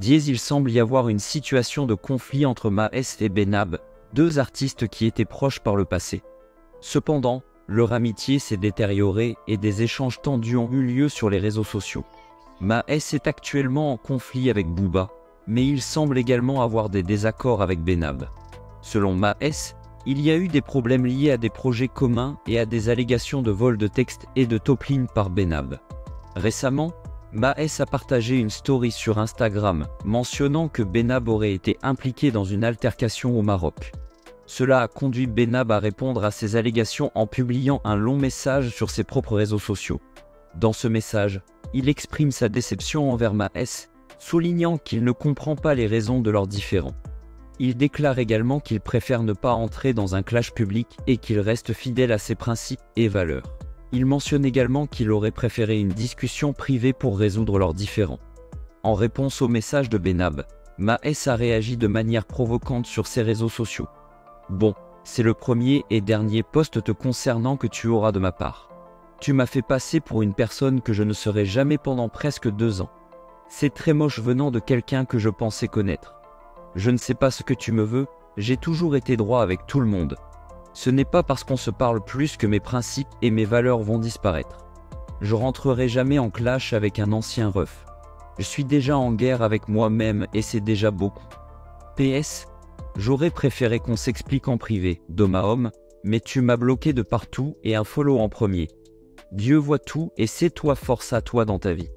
Il semble y avoir une situation de conflit entre Maes et Benab, deux artistes qui étaient proches par le passé. Cependant, leur amitié s'est détériorée et des échanges tendus ont eu lieu sur les réseaux sociaux. Maes est actuellement en conflit avec Booba, mais il semble également avoir des désaccords avec Benab. Selon Maes, il y a eu des problèmes liés à des projets communs et à des allégations de vol de texte et de top-line par Benab. Récemment, Maes a partagé une story sur Instagram mentionnant que Benab aurait été impliqué dans une altercation au Maroc. Cela a conduit Benab à répondre à ces allégations en publiant un long message sur ses propres réseaux sociaux. Dans ce message, il exprime sa déception envers Maes, soulignant qu'il ne comprend pas les raisons de leurs différends. Il déclare également qu'il préfère ne pas entrer dans un clash public et qu'il reste fidèle à ses principes et valeurs. Il mentionne également qu'il aurait préféré une discussion privée pour résoudre leurs différends. En réponse au message de Benab, Maes a réagi de manière provocante sur ses réseaux sociaux. « Bon, c'est le premier et dernier post te concernant que tu auras de ma part. Tu m'as fait passer pour une personne que je ne serai jamais pendant presque 2 ans. C'est très moche venant de quelqu'un que je pensais connaître. Je ne sais pas ce que tu me veux, j'ai toujours été droit avec tout le monde. Ce n'est pas parce qu'on se parle plus que mes principes et mes valeurs vont disparaître. Je rentrerai jamais en clash avec un ancien ref. Je suis déjà en guerre avec moi-même et c'est déjà beaucoup. PS, j'aurais préféré qu'on s'explique en privé, d'homme à homme, mais tu m'as bloqué de partout et un follow en premier. Dieu voit tout et c'est toi, force à toi dans ta vie. »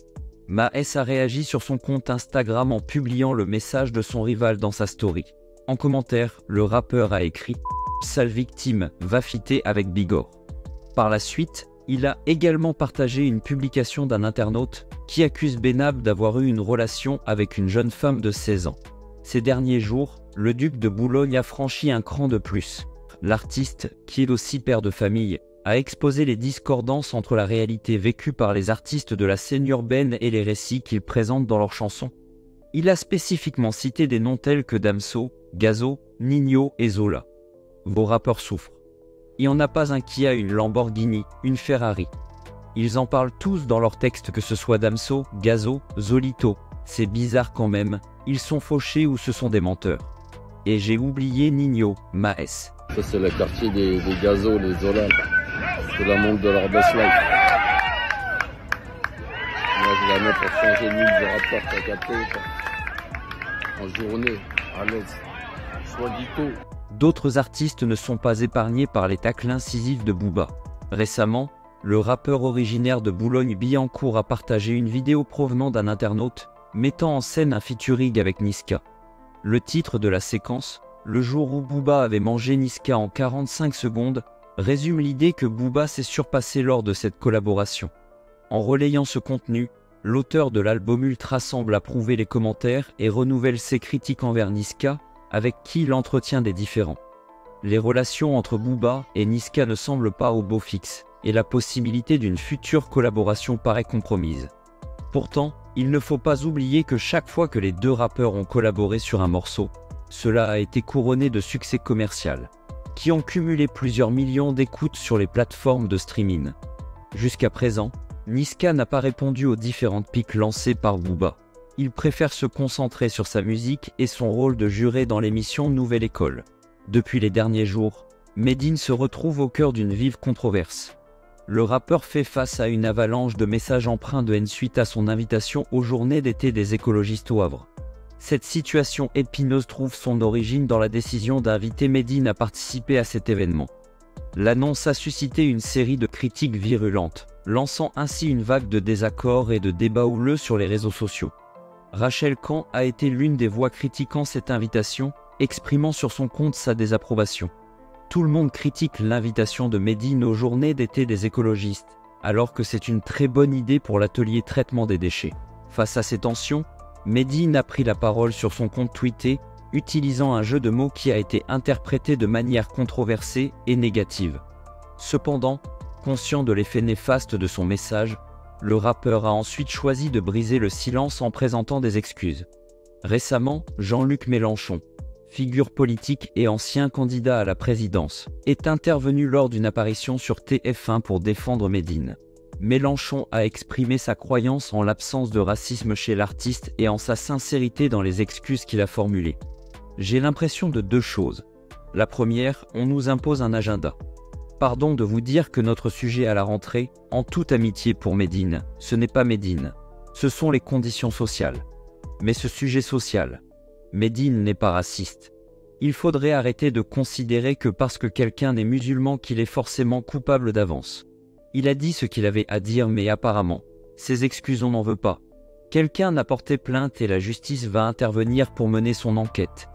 Maes a réagi sur son compte Instagram en publiant le message de son rival dans sa story. En commentaire, le rappeur a écrit « Sale victime, va fitter avec Bigor ». Par la suite, il a également partagé une publication d'un internaute qui accuse Benab d'avoir eu une relation avec une jeune femme de 16 ans. Ces derniers jours, le duc de Boulogne a franchi un cran de plus. L'artiste, qui est aussi père de famille, a exposé les discordances entre la réalité vécue par les artistes de la scène urbaine et les récits qu'ils présentent dans leurs chansons. Il a spécifiquement cité des noms tels que Damso, Gazo, Ninho et Zola. Vos rappeurs souffrent. Il n'y en a pas un qui a une Lamborghini, une Ferrari. Ils en parlent tous dans leurs textes, que ce soit Damso, Gazo, Zolito. C'est bizarre quand même, ils sont fauchés ou ce sont des menteurs. Et j'ai oublié Ninho, Maes. Ça c'est le quartier des Gazo, les Zola. C'est la montre de leur best life. Moi je la mets pour changer l'huile du rapport, t'as capté quoi. En journée, à l'aise. Soit du tout. D'autres artistes ne sont pas épargnés par les tacles incisifs de Booba. Récemment, le rappeur originaire de Boulogne-Billancourt a partagé une vidéo provenant d'un internaute mettant en scène un featuring avec Niska. Le titre de la séquence, le jour où Booba avait mangé Niska en 45 secondes, résume l'idée que Booba s'est surpassé lors de cette collaboration. En relayant ce contenu, l'auteur de l'album Ultra semble approuver les commentaires et renouvelle ses critiques envers Niska, avec qui il entretient des différends. Les relations entre Booba et Niska ne semblent pas au beau fixe, et la possibilité d'une future collaboration paraît compromise. Pourtant, il ne faut pas oublier que chaque fois que les deux rappeurs ont collaboré sur un morceau, cela a été couronné de succès commercial, qui ont cumulé plusieurs millions d'écoutes sur les plateformes de streaming. Jusqu'à présent, Niska n'a pas répondu aux différentes piques lancées par Booba. Il préfère se concentrer sur sa musique et son rôle de juré dans l'émission Nouvelle École. Depuis les derniers jours, Medine se retrouve au cœur d'une vive controverse. Le rappeur fait face à une avalanche de messages empreints de haine suite à son invitation aux journées d'été des écologistes au Havre. Cette situation épineuse trouve son origine dans la décision d'inviter Medine à participer à cet événement. L'annonce a suscité une série de critiques virulentes, lançant ainsi une vague de désaccords et de débats houleux sur les réseaux sociaux. Rachel Kahn a été l'une des voix critiquant cette invitation, exprimant sur son compte sa désapprobation. Tout le monde critique l'invitation de Medine aux journées d'été des écologistes, alors que c'est une très bonne idée pour l'atelier traitement des déchets. Face à ces tensions, Medine a pris la parole sur son compte tweeté, utilisant un jeu de mots qui a été interprété de manière controversée et négative. Cependant, conscient de l'effet néfaste de son message, le rappeur a ensuite choisi de briser le silence en présentant des excuses. Récemment, Jean-Luc Mélenchon, figure politique et ancien candidat à la présidence, est intervenu lors d'une apparition sur TF1 pour défendre Medine. Mélenchon a exprimé sa croyance en l'absence de racisme chez l'artiste et en sa sincérité dans les excuses qu'il a formulées. J'ai l'impression de deux choses. La première, on nous impose un agenda. Pardon de vous dire que notre sujet à la rentrée, en toute amitié pour Médine, ce n'est pas Médine. Ce sont les conditions sociales. Mais ce sujet social, Médine n'est pas raciste. Il faudrait arrêter de considérer que parce que quelqu'un est musulman qu'il est forcément coupable d'avance. Il a dit ce qu'il avait à dire mais apparemment, ses excuses on n'en veut pas. Quelqu'un a porté plainte et la justice va intervenir pour mener son enquête.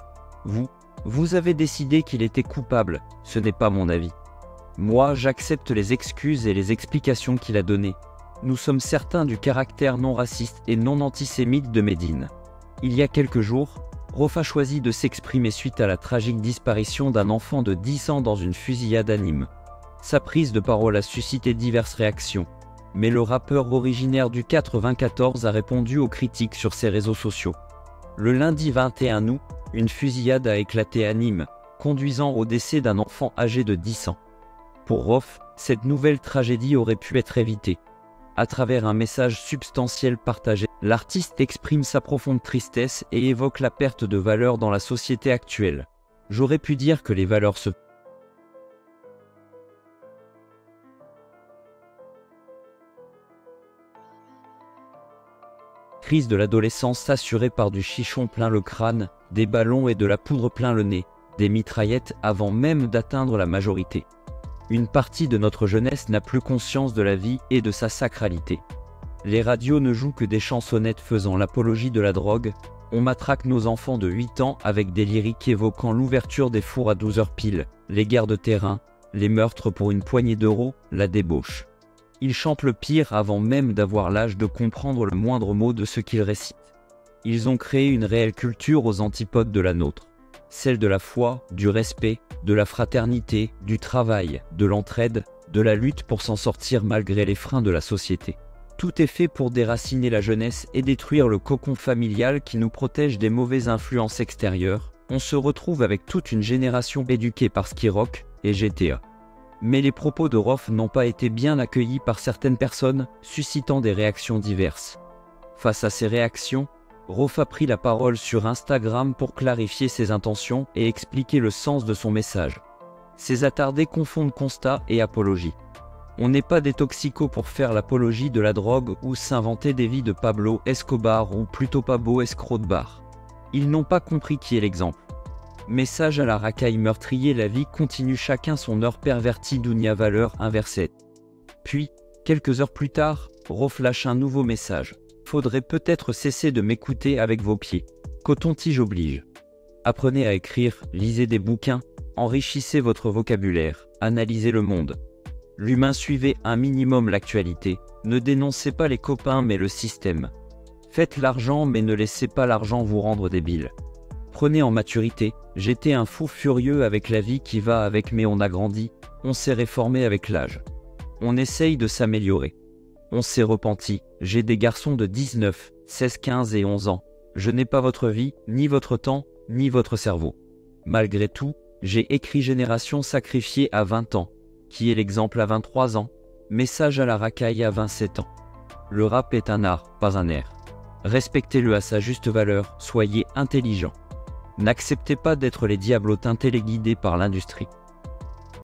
Vous avez décidé qu'il était coupable, ce n'est pas mon avis. Moi, j'accepte les excuses et les explications qu'il a données. Nous sommes certains du caractère non raciste et non antisémite de Médine. Il y a quelques jours, Rof a choisi de s'exprimer suite à la tragique disparition d'un enfant de 10 ans dans une fusillade à Nîmes. Sa prise de parole a suscité diverses réactions, mais le rappeur originaire du 94 a répondu aux critiques sur ses réseaux sociaux. Le lundi 21 août, une fusillade a éclaté à Nîmes, conduisant au décès d'un enfant âgé de 10 ans. Pour Rof, cette nouvelle tragédie aurait pu être évitée. À travers un message substantiel partagé, l'artiste exprime sa profonde tristesse et évoque la perte de valeurs dans la société actuelle. J'aurais pu dire que les valeurs se crise de l'adolescence assurée par du chichon plein le crâne, des ballons et de la poudre plein le nez, des mitraillettes avant même d'atteindre la majorité. Une partie de notre jeunesse n'a plus conscience de la vie et de sa sacralité. Les radios ne jouent que des chansonnettes faisant l'apologie de la drogue, on matraque nos enfants de 8 ans avec des lyriques évoquant l'ouverture des fours à 12 heures pile, les guerres de terrain, les meurtres pour une poignée d'euros, la débauche. Ils chantent le pire avant même d'avoir l'âge de comprendre le moindre mot de ce qu'ils récitent. Ils ont créé une réelle culture aux antipodes de la nôtre. Celle de la foi, du respect, de la fraternité, du travail, de l'entraide, de la lutte pour s'en sortir malgré les freins de la société. Tout est fait pour déraciner la jeunesse et détruire le cocon familial qui nous protège des mauvaises influences extérieures. On se retrouve avec toute une génération éduquée par Skyrock et GTA. Mais les propos de Rof n'ont pas été bien accueillis par certaines personnes, suscitant des réactions diverses. Face à ces réactions, Rof a pris la parole sur Instagram pour clarifier ses intentions et expliquer le sens de son message. Ces attardés confondent constat et apologie. On n'est pas des toxicos pour faire l'apologie de la drogue ou s'inventer des vies de Pablo Escobar ou plutôt Pablo escroc de bar. Ils n'ont pas compris qui est l'exemple. Message à la racaille meurtrier, la vie continue, chacun son heure pervertie, Dunia valeur inversée. Puis, quelques heures plus tard, Rof lâche un nouveau message. Faudrait peut-être cesser de m'écouter avec vos pieds. Coton-tige oblige. Apprenez à écrire, lisez des bouquins, enrichissez votre vocabulaire, analysez le monde. L'humain, suivez un minimum l'actualité, ne dénoncez pas les copains mais le système. Faites l'argent mais ne laissez pas l'argent vous rendre débile. Prenez en maturité, j'étais un fou furieux avec la vie qui va avec mais on a grandi, on s'est réformé avec l'âge. On essaye de s'améliorer. On s'est repenti, j'ai des garçons de 19, 16, 15 et 11 ans. Je n'ai pas votre vie, ni votre temps, ni votre cerveau. Malgré tout, j'ai écrit Génération sacrifiée à 20 ans, qui est l'exemple à 23 ans, message à la racaille à 27 ans. Le rap est un art, pas un air. Respectez-le à sa juste valeur, soyez intelligent. N'acceptez pas d'être les diablotin téléguidés par l'industrie.